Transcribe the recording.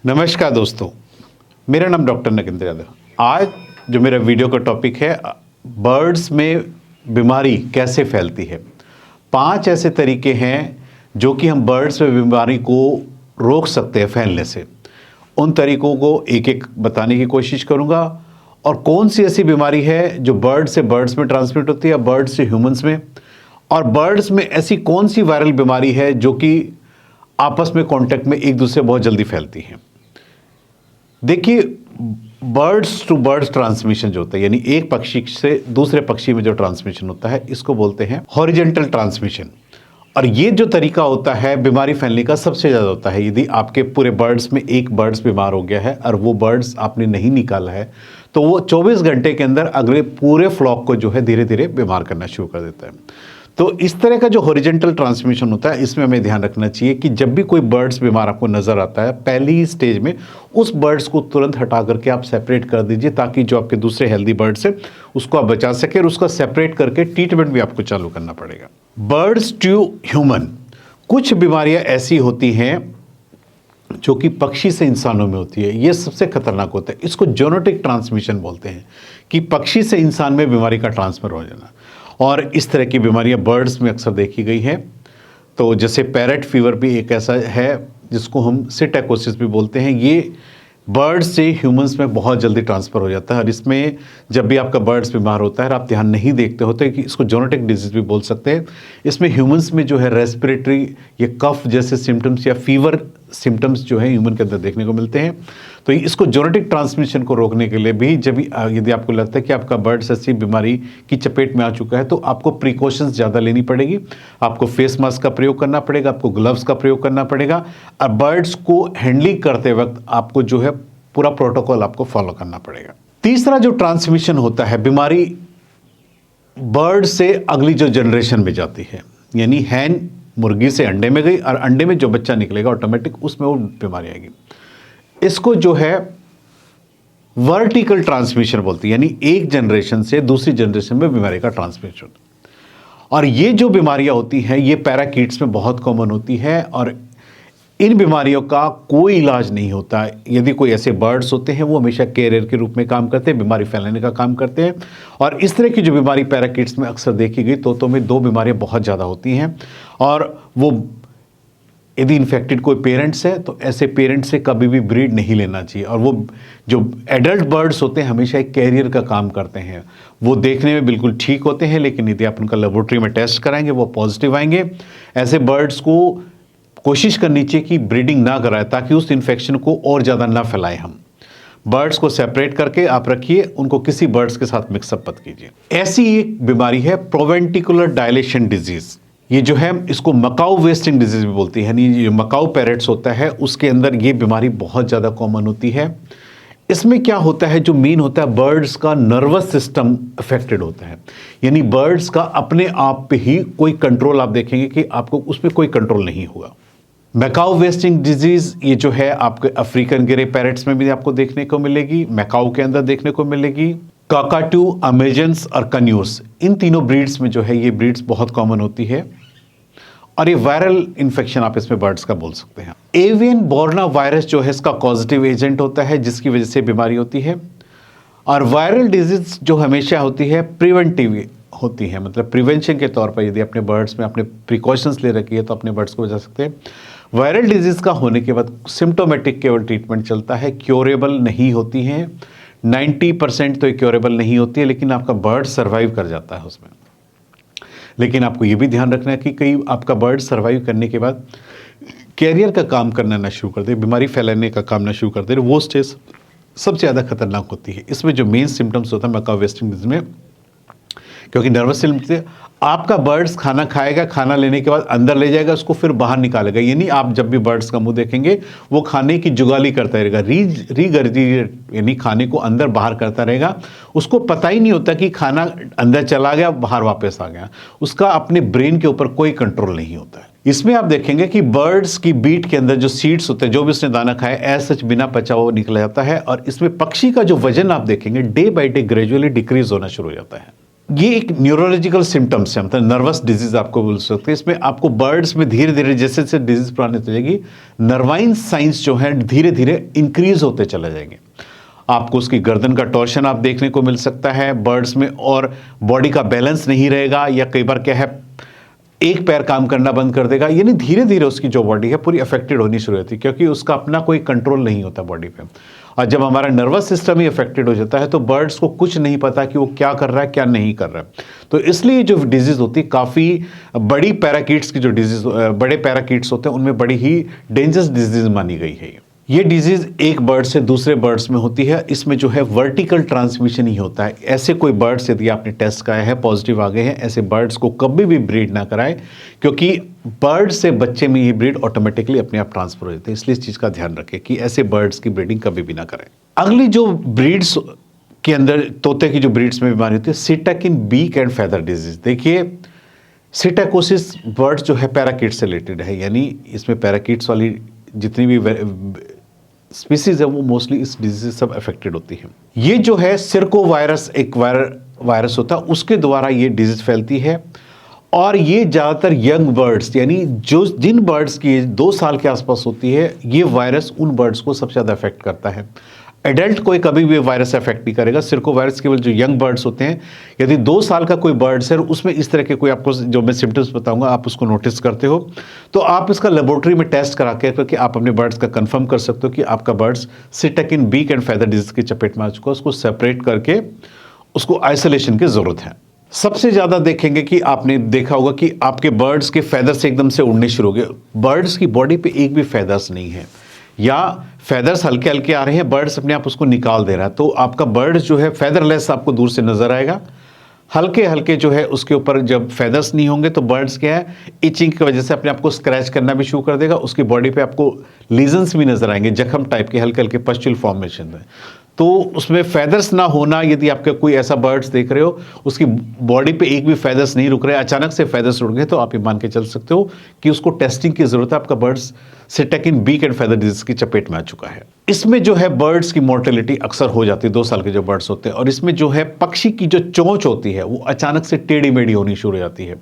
नमस्कार दोस्तों, मेरा नाम डॉक्टर नगेंद्र यादव। आज जो मेरा वीडियो का टॉपिक है, बर्ड्स में बीमारी कैसे फैलती है। 5 ऐसे तरीके हैं जो कि हम बर्ड्स में बीमारी को रोक सकते हैं फैलने से। उन तरीकों को एक एक बताने की कोशिश करूंगा और कौन सी ऐसी बीमारी है जो बर्ड से बर्ड्स में ट्रांसमिट होती है, बर्ड से ह्यूमंस में, और बर्ड्स में ऐसी कौन सी वायरल बीमारी है जो कि आपस में कांटेक्ट में एक दूसरे बहुत जल्दी फैलती है। देखिए, बर्ड्स टू बर्ड्स ट्रांसमिशन जो होता है, यानी एक पक्षी से दूसरे पक्षी में जो ट्रांसमिशन होता है, इसको बोलते हैं हॉरिजॉन्टल ट्रांसमिशन। और ये जो तरीका होता है बीमारी फैलने का सबसे ज़्यादा होता है यदि आपके पूरे बर्ड्स में एक बर्ड्स बीमार हो गया है और वो बर्ड्स आपने नहीं निकाला है, तो वो 24 घंटे के अंदर अगले पूरे फ्लॉक को जो है धीरे धीरे बीमार करना शुरू कर देता है। तो इस तरह का जो हॉरिजॉन्टल ट्रांसमिशन होता है, इसमें हमें ध्यान रखना चाहिए कि जब भी कोई बर्ड्स बीमार आपको नज़र आता है, पहली ही स्टेज में उस बर्ड्स को तुरंत हटा करके आप सेपरेट कर दीजिए, ताकि जो आपके दूसरे हेल्दी बर्ड्स है उसको आप बचा सके। और उसका सेपरेट करके ट्रीटमेंट भी आपको चालू करना पड़ेगा। बर्ड्स टू ह्यूमन, कुछ बीमारियां ऐसी होती हैं जो कि पक्षी से इंसानों में होती है। ये सबसे खतरनाक होता है। इसको जोनोटिक ट्रांसमिशन बोलते हैं, कि पक्षी से इंसान में बीमारी का ट्रांसफर हो जाना। और इस तरह की बीमारियां बर्ड्स में अक्सर देखी गई हैं। तो जैसे पैरेट फीवर भी एक ऐसा है जिसको हम सिटाइकोसिस भी बोलते हैं। ये बर्ड्स से ह्यूमंस में बहुत जल्दी ट्रांसफ़र हो जाता है। और इसमें जब भी आपका बर्ड्स बीमार होता है और आप ध्यान नहीं देखते होते कि इसको जोनोटिक डिजीज़ भी बोल सकते हैं। इसमें ह्यूमंस में जो है रेस्पिरेटरी, ये कफ जैसे सिम्टम्स या फीवर सिम्टम्स जो है ह्यूमन के अंदर देखने को मिलते हैं। तो इसको जोनोटिक ट्रांसमिशन को रोकने के लिए भी जब यदि आपको लगता है कि आपका बर्ड्स ऐसी बीमारी की चपेट में आ चुका है, तो आपको प्रिकॉशंस ज़्यादा लेनी पड़ेगी। आपको फेस मास्क का प्रयोग करना पड़ेगा, आपको ग्लव्स का प्रयोग करना पड़ेगा। और बर्ड्स को हैंडलिंग करते वक्त आपको जो है पूरा प्रोटोकॉल आपको फॉलो करना पड़ेगा। तीसरा जो ट्रांसमिशन होता है, बीमारी बर्ड से अगली जो जनरेशन में जाती है, यानी हैन मुर्गी से अंडे में गई और अंडे में जो बच्चा निकलेगा ऑटोमेटिक उसमें वो बीमारी आएगी। इसको जो है वर्टिकल ट्रांसमिशन बोलते हैं, यानी एक जनरेशन से दूसरी जनरेशन में बीमारी का ट्रांसमिशन। और ये जो बीमारियां होती हैं ये पैराकीट्स में बहुत कॉमन होती है और इन बीमारियों का कोई इलाज नहीं होता। यदि कोई ऐसे बर्ड्स होते हैं वो हमेशा कैरियर के रूप में काम करते हैं, बीमारी फैलाने का काम करते हैं। और इस तरह की जो बीमारी पैराकीट्स में अक्सर देखी गई, तोतों में 2 बीमारियां बहुत ज़्यादा होती हैं। और वो यदि इन्फेक्टेड कोई पेरेंट्स है तो ऐसे पेरेंट्स से कभी भी ब्रीड नहीं लेना चाहिए। और वो जो एडल्ट बर्ड्स होते हैं हमेशा एक कैरियर का काम करते हैं। वो देखने में बिल्कुल ठीक होते हैं, लेकिन यदि आप उनका लेबोरेटरी में टेस्ट कराएंगे वो पॉजिटिव आएंगे। ऐसे बर्ड्स को कोशिश करनी चाहिए कि ब्रीडिंग ना कराएं, ताकि उस इन्फेक्शन को और ज़्यादा ना फैलाएं। हम बर्ड्स को सेपरेट करके आप रखिए, उनको किसी बर्ड्स के साथ मिक्सअप मत कीजिए। ऐसी एक बीमारी है प्रोवेंटिकुलर डायलेशन डिजीज़। ये जो है इसको मकाऊ वेस्टिंग डिजीज़ भी बोलती है, यानी ये मकाऊ पैरेट्स होता है उसके अंदर ये बीमारी बहुत ज़्यादा कॉमन होती है। इसमें क्या होता है, जो मेन होता है बर्ड्स का नर्वस सिस्टम अफेक्टेड होता है। यानी बर्ड्स का अपने आप पे ही कोई कंट्रोल, आप देखेंगे कि आपको उसमें कोई कंट्रोल नहीं होगा। मैकाऊ वेस्टिंग डिजीज़ ये जो है आपके अफ्रीकन ग्रे पैरेट्स में भी आपको देखने को मिलेगी, मैकाऊ के अंदर देखने को मिलेगी। काकाटू, अमेजन्स और कन्यूर्स, इन तीनों ब्रीड्स में जो है ये ब्रीड्स बहुत कॉमन होती है। और ये वायरल इन्फेक्शन आप इसमें बर्ड्स का बोल सकते हैं। एवियन बोर्ना वायरस जो है इसका पॉजिटिव एजेंट होता है, जिसकी वजह से बीमारी होती है। और वायरल डिजीज जो हमेशा होती है प्रिवेंटिव होती है, मतलब प्रिवेंशन के तौर पर यदि अपने बर्ड्स में आपने प्रिकॉशंस ले रखी है तो अपने बर्ड्स को बचा सकते हैं। वायरल डिजीज़ का होने के बाद सिम्टोमेटिक केवल ट्रीटमेंट चलता है, क्योरेबल नहीं होती हैं। 90% तो क्योरेबल नहीं होती है, लेकिन आपका बर्ड सर्वाइव कर जाता है उसमें। लेकिन आपको ये भी ध्यान रखना है कि कई आपका बर्ड सर्वाइव करने के बाद कैरियर का काम करना ना शुरू कर दे, बीमारी फैलाने का काम ना शुरू कर दे, वो स्टेज सबसे ज़्यादा खतरनाक होती है। इसमें जो मेन सिम्टम्स होता है मैकाऊ वेस्टिंग डिजीज में, क्योंकि नर्वस सिस्टम से आपका बर्ड्स खाना खाएगा, खाना लेने के बाद अंदर ले जाएगा, उसको फिर बाहर निकालेगा। यानी आप जब भी बर्ड्स का मुंह देखेंगे वो खाने की जुगाली करता रहेगा, रीगर्जिटेट, यानी खाने को अंदर बाहर करता रहेगा। उसको पता ही नहीं होता कि खाना अंदर चला गया, बाहर वापस आ गया। उसका अपने ब्रेन के ऊपर कोई कंट्रोल नहीं होता है। इसमें आप देखेंगे कि बर्ड्स की बीट के अंदर जो सीड्स होते हैं, जो भी उसने दाना खाया, ऐसा सच बिना पचा वो निकल जाता है। और इसमें पक्षी का जो वजन आप देखेंगे day by day gradually decrease होना शुरू हो जाता है। ये एक न्यूरोलॉजिकल सिम्टम्स है, मतलब नर्वस डिजीज आपको बोल सकते हैं। इसमें आपको बर्ड्स में धीरे धीरे जैसे जैसे डिजीज पुरानी होती जाएगी, नर्वाइन साइंस जो है धीरे धीरे इंक्रीज होते चले जाएंगे। आपको उसकी गर्दन का टॉर्शन आप देखने को मिल सकता है बर्ड्स में, और बॉडी का बैलेंस नहीं रहेगा, या कई बार क्या है एक पैर काम करना बंद कर देगा, यानी धीरे धीरे उसकी जो बॉडी है पूरी अफेक्टेड होनी शुरू होती है, क्योंकि उसका अपना कोई कंट्रोल नहीं होता बॉडी पे। और जब हमारा नर्वस सिस्टम ही अफेक्टेड हो जाता है तो बर्ड्स को कुछ नहीं पता कि वो क्या कर रहा है क्या नहीं कर रहा है। तो इसलिए जो डिजीज होती है, काफ़ी बड़ी पैराकीट्स की जो डिजीज, बड़े पैराकीट्स होते हैं उनमें बड़ी ही डेंजरस डिजीज मानी गई है। ये डिजीज एक बर्ड से दूसरे बर्ड्स में होती है। इसमें जो है वर्टिकल ट्रांसमिशन ही होता है। ऐसे कोई बर्ड्स यदि आपने टेस्ट कराया है पॉजिटिव आ गए हैं, ऐसे बर्ड्स को कभी भी ब्रीड ना कराएं, क्योंकि बर्ड से बच्चे में ये ब्रीड ऑटोमेटिकली अपने आप ट्रांसफर हो जाते हैं। इसलिए इस चीज़ का ध्यान रखें कि ऐसे बर्ड्स की ब्रीडिंग कभी भी ना करें। अगली जो ब्रीड्स के अंदर तोते की जो ब्रीड्स में बीमारी होती है, सिटक इन बीक एंड फेदर डिजीज। देखिए सिटाकोसिस बर्ड जो है पैराकीट से रिलेटेड है, यानी इसमें पैराकीट्स वाली जितनी भी स्पीसीज है वो मोस्टली इस डिजीज से सब अफेक्टेड होती है। ये जो है सिरको वायरस एक वायरस होता है, उसके द्वारा ये डिजीज फैलती है। और ये ज़्यादातर यंग बर्ड्स, यानी जो जिन बर्ड्स की 2 साल के आसपास होती है, ये वायरस उन बर्ड्स को सबसे ज़्यादा अफेक्ट करता है। एडल्ट कोई कभी भी वायरस अफेक्ट नहीं करेगा। सिरको वायरस केवल जो यंग बर्ड्स होते हैं, यदि 2 साल का कोई बर्ड्स है और उसमें इस तरह के कोई आपको जो मैं सिम्टम्स बताऊंगा आप उसको नोटिस करते हो, तो आप इसका लेबोरेटरी में टेस्ट करा के करके आप अपने बर्ड्स का कंफर्म कर सकते हो कि आपका birds psittacine beak and feather disease की चपेट में आ चुका है। उसको सेपरेट करके उसको आइसोलेशन की ज़रूरत है। सबसे ज़्यादा देखेंगे कि आपने देखा होगा कि आपके बर्ड्स के फेदर्स एकदम से उड़ने शुरू हो गए। बर्ड्स की बॉडी पे एक भी फेदर्स नहीं है, या फेदर्स हल्के हल्के आ रहे हैं, बर्ड्स अपने आप उसको निकाल दे रहा है, तो आपका बर्ड जो है फेदरलेस आपको दूर से नजर आएगा। हल्के हल्के जो है उसके ऊपर जब फेदर्स नहीं होंगे तो बर्ड्स क्या है इचिंग की वजह से अपने आप को स्क्रैच करना भी शुरू कर देगा। उसकी बॉडी पे आपको लीजन्स भी नजर आएंगे, जख्म टाइप के हल्के हल्के पस्ट्यूल फॉर्मेशन में। तो उसमें फेदर्स ना होना, यदि आपका कोई ऐसा बर्ड्स देख रहे हो उसकी बॉडी पे एक भी फेदर्स नहीं रुक रहे, अचानक से फेदर्स उड़ गए, तो आप ये मान के चल सकते हो कि उसको टेस्टिंग की जरूरत है। आपका birds psittacine beak and feather disease की चपेट में आ चुका है। इसमें जो है बर्ड्स की मोर्टेलिटी अक्सर हो जाती है 2 साल के जो बर्ड्स होते हैं, और इसमें जो है पक्षी की जो चोंच होती है वो अचानक से टेढ़ी मेढ़ी होनी शुरू हो जाती है।